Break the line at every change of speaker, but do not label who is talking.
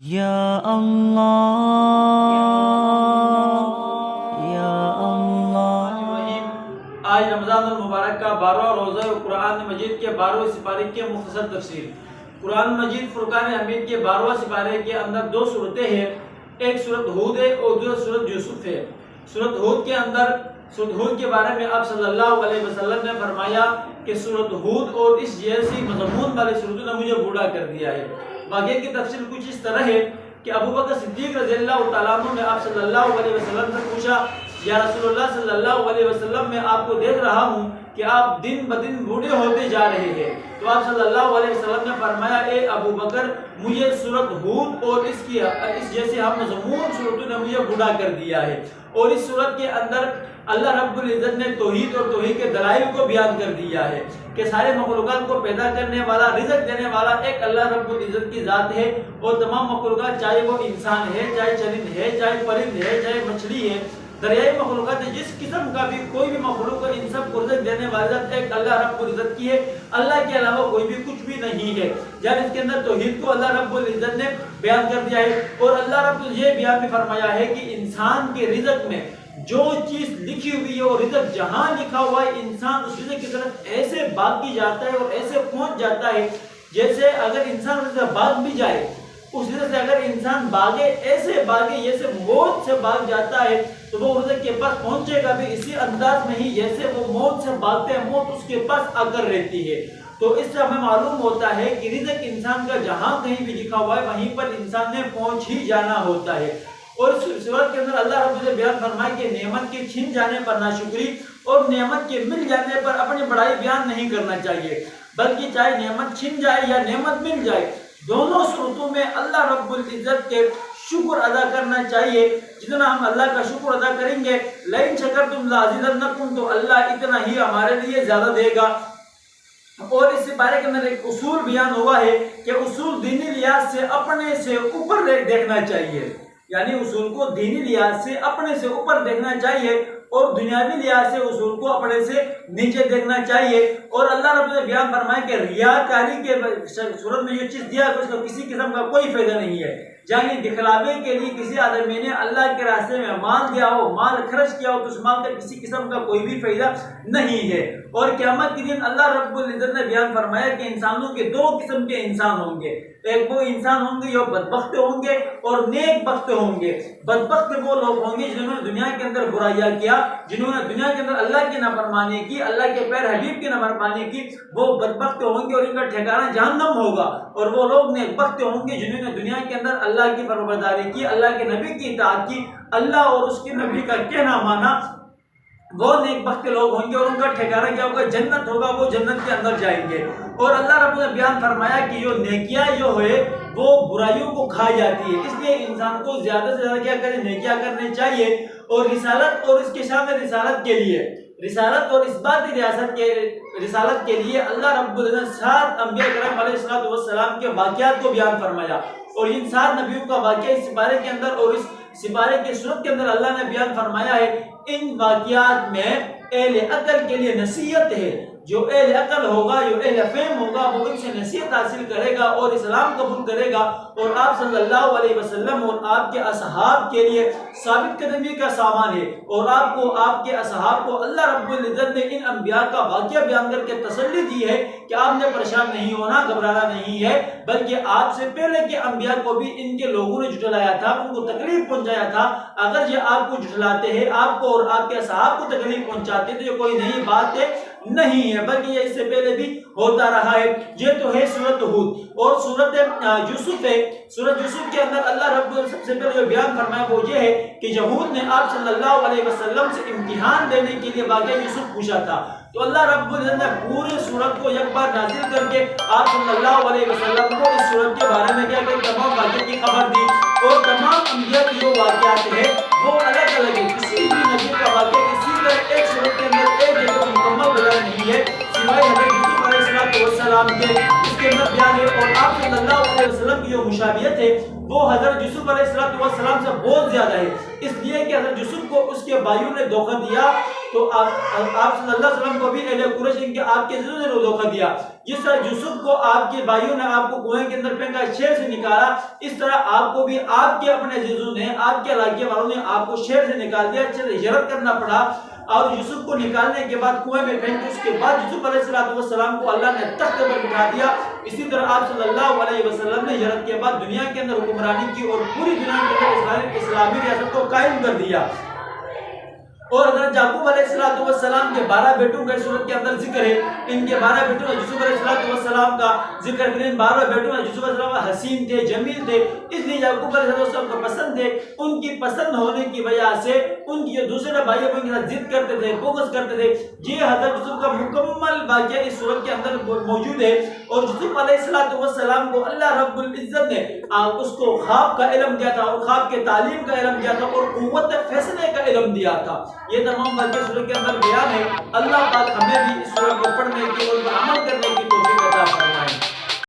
یا اللہ یا اللہ۔
آج رمضان المبارک کا 12واں روزہ قرآن مجید کے 12ویں سپارے کی مختصر تفسیر۔ قرآن مجید فرقان حمید کے 12واں سپارے کے اندر دو صورتیں ہیں، ایک سورت ہود ہے اور دوسری سورت یوسف ہے۔ سورت ہود کے اندر سورت ہود کے بارے میں آپ صلی اللہ علیہ وسلم نے فرمایا کہ سورت ہود اور اس جیسی مضمون والی صورتوں نے مجھے بوڑھا کر دیا ہے۔ واقعے کی تفصیل کچھ اس طرح ہے کہ ابو بکر صدیق رضی اللہ تعالیٰ عنہ نے آپ صلی اللہ علیہ وسلم سے پوچھا، یا رسول اللہ صلی اللہ علیہ وسلم میں آپ کو دیکھ رہا ہوں کہ آپ دن بدن بوڑھے ہوتے جا رہے ہیں۔ تو آپ صلی اللہ علیہ وسلم نے فرمایا، اے ابو بکر، مجھے سورت ہود اور اس جیسے ہم مضمون صورتوں نے مجھے بوڑھا کر دیا ہے۔ اور اس صورت کے اندر اللہ رب العزت نے توحید اور توحید کے دلائل کو بیان کر دیا ہے کہ سارے مخلوقات کو پیدا کرنے والا، رزق دینے والا ایک اللہ رب العزت کی ذات ہے، اور تمام مخلوقات چاہے وہ انسان ہے، چاہے چرند ہے، چاہے پرند ہے، چاہے مچھلی ہے، دریائی مخلوقات ہے، جس قسم کا بھی کوئی بھی مخلوق ہے، ان سب کو رزق دینے والی ذات ایک اللہ رب العزت کی ہے۔ اللہ کے علاوہ کوئی بھی کچھ بھی نہیں ہے۔ جب اس کے اندر توحید کو اللہ رب العزت نے بیان کر دیا ہے، اور اللہ رب العزت یہ بیان بھی فرمایا ہے کہ انسان کے رزق میں جو چیز لکھی ہوئی ہے اور رزق جہاں لکھا ہوا ہے، انسان اس رزق کی طرف ایسے بھاگ جاتا ہے اور ایسے پہنچ جاتا ہے جیسے اگر انسان رزق بھاگ بھی جائے، اس رزق سے اگر انسان بھاگے، ایسے بھاگے جیسے موت سے بھاگ جاتا ہے، تو وہ رزق کے پاس پہنچے گا بھی اسی انداز میں ہی جیسے وہ موت سے بھاگتے ہیں، موت اس کے پاس آ کر رہتی ہے۔ تو اس سے ہمیں معلوم ہوتا ہے کہ رزق انسان کا جہاں کہیں بھی لکھا ہوا ہے وہیں پر انسان نے پہنچ ہی جانا ہوتا ہے۔ اور اس صورت کے اندر اللہ رب العزت بیان فرمائے کہ نعمت کے چھن جانے پر ناشکری اور نعمت کے مل جانے پر اپنی بڑائی بیان نہیں کرنا چاہیے، بلکہ چاہے نعمت چھن جائے یا نعمت مل جائے، دونوں صورتوں میں اللہ رب العزت کے شکر ادا کرنا چاہیے۔ جتنا ہم اللہ کا شکر ادا کریں گے، لئن شکرتم لازیدنکم، تو اللہ اتنا ہی ہمارے لیے زیادہ دے گا۔ اور اس بارے کے اندر ایک اصول بیان ہوا ہے کہ اصول دینی لحاظ سے اپنے سے اوپر دیکھنا چاہیے، یعنی اصول کو دینی لحاظ سے اپنے سے اوپر دیکھنا چاہیے اور دنیاوی لحاظ سے اصول کو اپنے سے نیچے دیکھنا چاہیے۔ اور اللہ رب نے بیان فرمایا کہ ریاکاری کے صورت میں یہ چیز دیا کہ اس کا کسی قسم کا کوئی فائدہ نہیں ہے، یعنی دکھلاوے کے لیے کسی آدمی نے اللہ کے راستے میں مال دیا ہو، مال خرچ کیا ہو، تو اس مال کا کسی قسم کا کوئی بھی فائدہ نہیں ہے۔ اور قیامت کے دن اللہ رب العزت نے بیان فرمایا کہ انسانوں کے دو قسم کے انسان ہوں گے، ایک وہ انسان ہوں گے جو بدبخت ہوں گے اور نیک بخت ہوں گے۔ بدبخت وہ لوگ ہوں گے جنہوں نے دنیا کے اندر برائیاں کیا، جنہوں نے دنیا کے اندر اللہ کی نافرمانی کی، اللہ کے پیر حبیب کی نافرمانی کی، وہ بدبخت ہوں گے اور ان کا ٹھکانہ جہنم ہوگا۔ اور وہ لوگ نیک بخت ہوں گے جنہوں نے دنیا کے اندر اللہ کی فرمانبرداری کی، اللہ کے نبی کی اطاعت کی، اللہ اور اس کے نبی کا کہنا مانا، وہ نیک بخت لوگ ہوں گے اور ان کا ٹھکانہ کیا ہوگا؟ جنت ہوگا، وہ جنت کے اندر جائیں گے۔ اور اللہ رب نے بیان فرمایا کہ جو نیکیاں جو ہے وہ برائیوں کو کھائی جاتی ہے، اس لیے انسان کو زیادہ سے زیادہ کیا کرے؟ نیکیاں کرنے چاہیے۔ اور رسالت اور اس کے شان رسالت کے لیے، رسالت اور اس بات رسالت کے لیے اللہ رب العزت 7 انبیاء کرام علیہ السلام کے واقعات کو بیان فرمایا، اور ان 7 نبیوں کا واقعہ اس سپارے کے اندر اور اس سپارے کی صورت کے اندر اللہ نے بیان فرمایا ہے۔ ان واقعات میں اہل عقل کے لیے نصیحت ہے، جو اہل عقل ہوگا، جو اہل فہم ہوگا، وہ ان سے نصیحت حاصل کرے گا اور اسلام قبول کرے گا، اور آپ صلی اللہ علیہ وسلم اور آپ کے اصحاب کے لیے ثابت قدمی کا سامان ہے۔ اور آپ کو، آپ کے اصحاب کو اللہ رب العزت نے ان انبیاء کا واقعہ بیان کر کے تسلی دی ہے کہ آپ نے پریشان نہیں ہونا، گھبرانا نہیں ہے، بلکہ آپ سے پہلے کے انبیاء کو بھی ان کے لوگوں نے جھٹلایا تھا، ان کو تکلیف پہنچایا تھا۔ اگر یہ آپ کو جھٹلاتے ہیں، آپ کو اور آپ کے اصحاب کو تکلیف پہنچاتے ہیں، تو یہ کوئی نئی بات نہیں ہے، بلکہ یہ اس سے پہلے بھی ہوتا رہا ہے۔ یہ تو ہے سورت ہود۔ اور سورت یوسف ہے، سورت یوسف کے اندر اللہ رب نے سب سے پہلے جو بیان فرمایا وہ یہ ہے کہ یہود نے آپ صلی اللہ علیہ وسلم سے امتحان دینے کے لیے واقعہ یوسف پوچھا تھا، تو اللہ رب العزت نے پورے سورت کو یک بار نازل کر کے آپ صلی اللہ علیہ وسلم کو اس سورت کے بارے میں کیا کہ تمام واقعے کی خبر دی۔ اور تمام انبیاء کی جو واقعات ہیں وہ الگ الگ ہیں، کسی بھی نبی کا واقعہ کسی طرح ایک سورت کے اندر ایک جگہ مکمل بیان نہیں ہے، سوائے حضرت یوسف علیہ السلام کے، اس کے اندر بیان ہے۔ اور آپ صلی اللہ علیہ وسلم کی جو مشابہت ہے وہ حضرت یوسف علیہ السلام سے بہت زیادہ ہے، اس لیے کہ حضرت یوسف کو اس کے بھائیوں نے دھوکہ دیا تو آپ صلی اللہ علیہ وسلم کو بھی اہل قریش ان کے آپ کے عزیزوں نے دھوکہ دیا. جس طرح یوسف کو آپ کے بھائیوں نے آپ کو کنویں کے اندر پھینکا شہر سے نکالا، اس طرح آپ کو بھی آپ کے اپنے عزیزوں نے آپ کے علاقے والوں نے آپ کو شہر سے نکال دیا، ہجرت کرنا پڑا. اور یوسف کو نکالنے کے بعد کنویں میں پھینک، اس کے بعد یوسف علیہ السلام کو اللہ نے تخت پر بٹھا دیا. اسی طرح آپ صلی اللہ علیہ وسلم نے ہجرت کے بعد دنیا کے اندر حکمرانی کی اور پوری دنیا کے اندر اسلامی ریاست کو قائم کر دیا. اور حضرت یعقوب علیہ السلام کے 12 بیٹوں کا سورت کے اندر ذکر ہے. ان کے 12 بیٹوں میں یوسف علیہ السلام کا ذکر ہے. ان 12 بیٹوں میں یوسف علیہ السلام حسین تھے، جمیل تھے، اس لیے یعقوب علیہ السلام کو پسند تھے. ان کی پسند ہونے کی وجہ سے ان کی جو دوسرے بھائی ان کے ساتھ ضد کرتے تھے، بغض کرتے تھے. یہ حضرت یوسف کا مکمل واقعہ اس سورت کے اندر موجود ہے. اور یوسف علیہ السلام کو اللہ رب العزت نے اس کو خواب کا علم دیا تھا، اور خواب کے تعلیم کا علم دیا تھا، اور قوت فیصلے کا علم دیا تھا. یہ تمام باتیں سورت کے اندر بیان ہے. اللہ پاک ہمیں بھی اس سورت کو پڑھنے کی اور عمل کرنے کی توفیق عطا فرمائے.